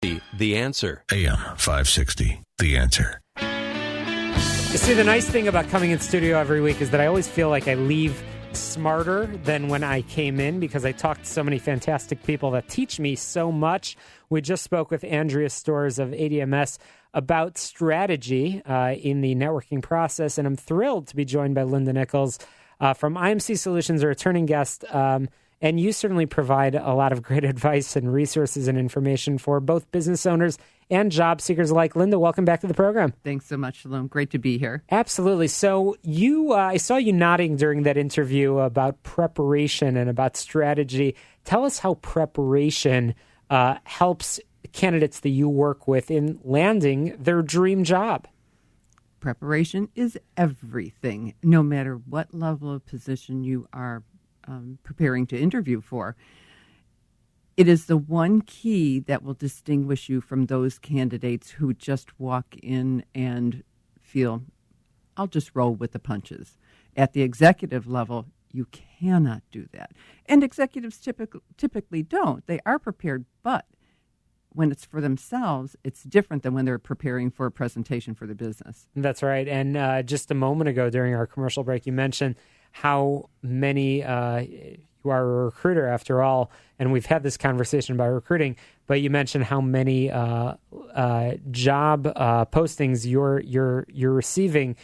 The Answer. AM 560, The Answer. You see, the nice thing about coming in studio every week is that I always feel like I leave smarter than when I came in because I talked to so many fantastic people that teach me so much. We just spoke with Andrea Storrs of ADMS about strategy in the networking process, and I'm thrilled to be joined by Linda Nicholls from IMC Solutions, a returning guest. And you certainly provide a lot of great advice and resources and information for both business owners and job seekers alike. Linda, welcome back to the program. Thanks so much, Shalom. Great to be here. Absolutely. So I saw you nodding during that interview about preparation and about strategy. Tell us how preparation helps candidates that you work with in landing their dream job. Preparation is everything, no matter what level of position you are preparing to interview for. It is the one key that will distinguish you from those candidates who just walk in and feel, I'll just roll with the punches. At the executive level, you cannot do that. And executives typically don't. They are prepared, but when it's for themselves, it's different than when they're preparing for a presentation for the business. That's right. And just a moment ago during our commercial break, you mentioned how many, you are a recruiter after all, and we've had this conversation about recruiting, but you mentioned how many job postings you're receiving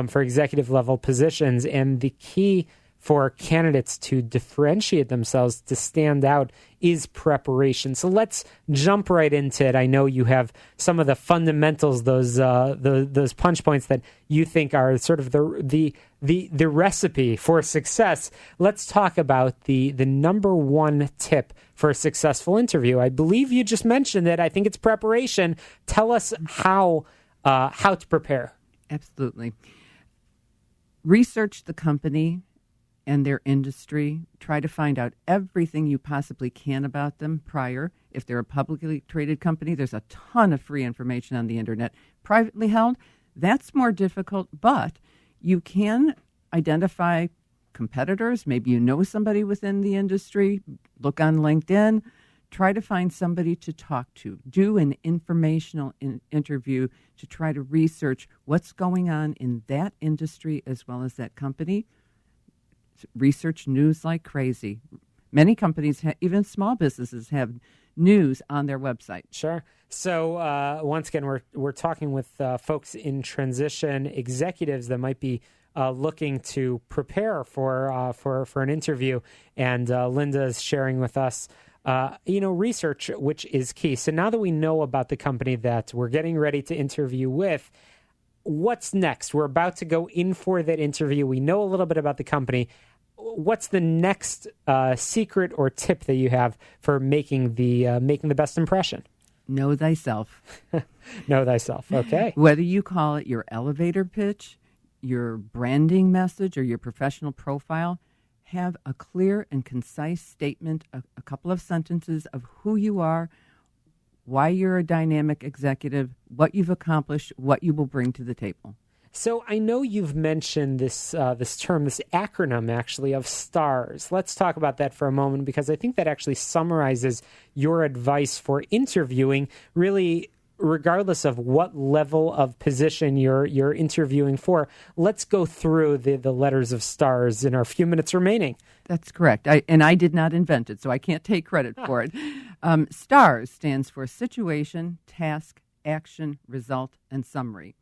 for executive level positions, and the key for candidates to differentiate themselves, to stand out, is preparation. So let's jump right into it. I know you have some of the fundamentals, those punch points that you think are sort of the recipe for success. Let's talk about the number one tip for a successful interview. I believe you just mentioned it. I think it's preparation. Tell us how to prepare. Absolutely. Research the company and their industry. Try to find out everything you possibly can about them prior. If they're a publicly traded company, there's a ton of free information on the internet. Privately held, that's more difficult, but you can identify competitors. Maybe you know somebody within the industry. Look on LinkedIn. Try to find somebody to talk to. Do an informational interview to try to research what's going on in that industry as well as that company. Research news like crazy. Many companies, even small businesses, have news on their website. Sure. So once again, we're talking with folks in transition, executives that might be looking to prepare for an interview, and Linda is sharing with us, research, which is key. So now that we know about the company that we're getting ready to interview with, what's next? We're about to go in for that interview. We know a little bit about the company. What's the next secret or tip that you have for making the best impression? Know thyself. Know thyself. Okay. Whether you call it your elevator pitch, your branding message, or your professional profile, have a clear and concise statement, a couple of sentences of who you are, why you're a dynamic executive, what you've accomplished, what you will bring to the table. So I know you've mentioned this term, this acronym, actually, of STARS. Let's talk about that for a moment, because I think that actually summarizes your advice for interviewing, really, regardless of what level of position you're interviewing for. Let's go through the letters of STARS in our few minutes remaining. That's correct. I did not invent it, so I can't take credit for it. STARS stands for Situation, Task, Action, Result, and Summary.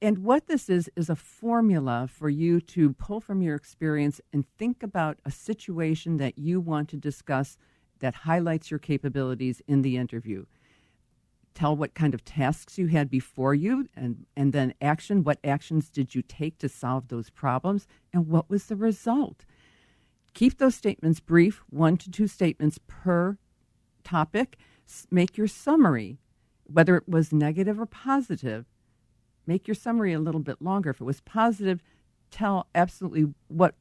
And what this is a formula for you to pull from your experience and think about a situation that you want to discuss that highlights your capabilities in the interview. Tell what kind of tasks you had before you, and then action. What actions did you take to solve those problems, and what was the result? Keep those statements brief, 1 to 2 statements per topic. Make your summary, whether it was negative or positive. Make your summary a little bit longer. If it was positive, tell absolutely what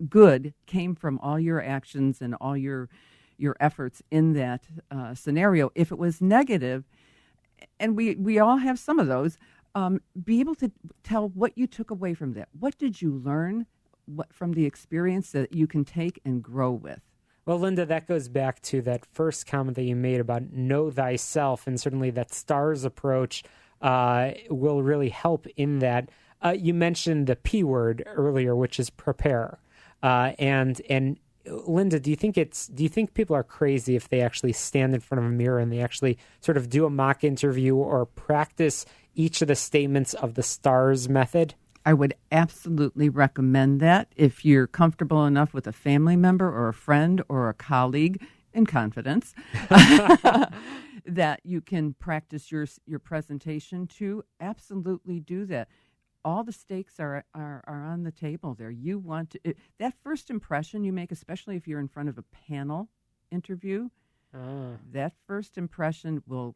good came from all your actions and all your efforts in that scenario. If it was negative, and we all have some of those, be able to tell what you took away from that. What did you learn from the experience that you can take and grow with? Well, Linda, that goes back to that first comment that you made about know thyself, and certainly that STARS approach will really help in that. You mentioned the P word earlier, which is prepare. And Linda, do you think people are crazy if they actually stand in front of a mirror and they actually sort of do a mock interview or practice each of the statements of the STARS method? I would absolutely recommend that if you're comfortable enough with a family member or a friend or a colleague in confidence that you can practice your presentation to. Absolutely do that. All the stakes are on the table there. You want to, that first impression you make, especially if you're in front of a panel interview, that first impression will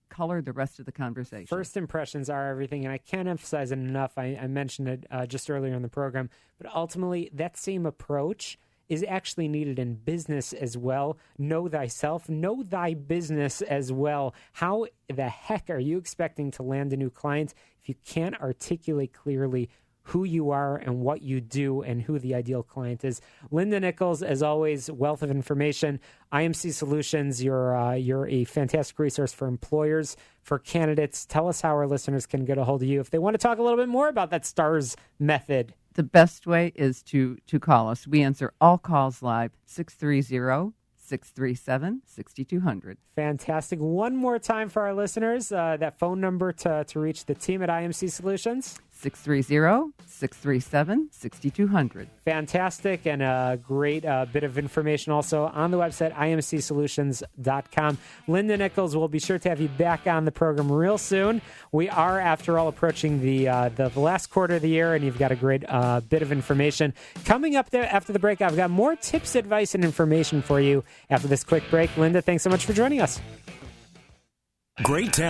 color the rest of the conversation. First impressions are everything, and I can't emphasize it enough. I mentioned it just earlier in the program, but ultimately that same approach is actually needed in business as well. Know thyself, know thy business as well. How the heck are you expecting to land a new client if you can't articulate clearly who you are and what you do and who the ideal client is? Linda Nicholls, as always, wealth of information. IMC Solutions, you're a fantastic resource for employers, for candidates. Tell us how our listeners can get a hold of you if they want to talk a little bit more about that STARS method. The best way is to call us. We answer all calls live, 630-637-6200. Fantastic. One more time for our listeners, that phone number to reach the team at IMC Solutions. 630-637-6200. Fantastic, and a great bit of information also on the website, imcsolutions.com. Linda Nicholls, will be sure to have you back on the program real soon. We are, after all, approaching the last quarter of the year, and you've got a great bit of information. Coming up there after the break, I've got more tips, advice, and information for you after this quick break. Linda, thanks so much for joining us. Great town.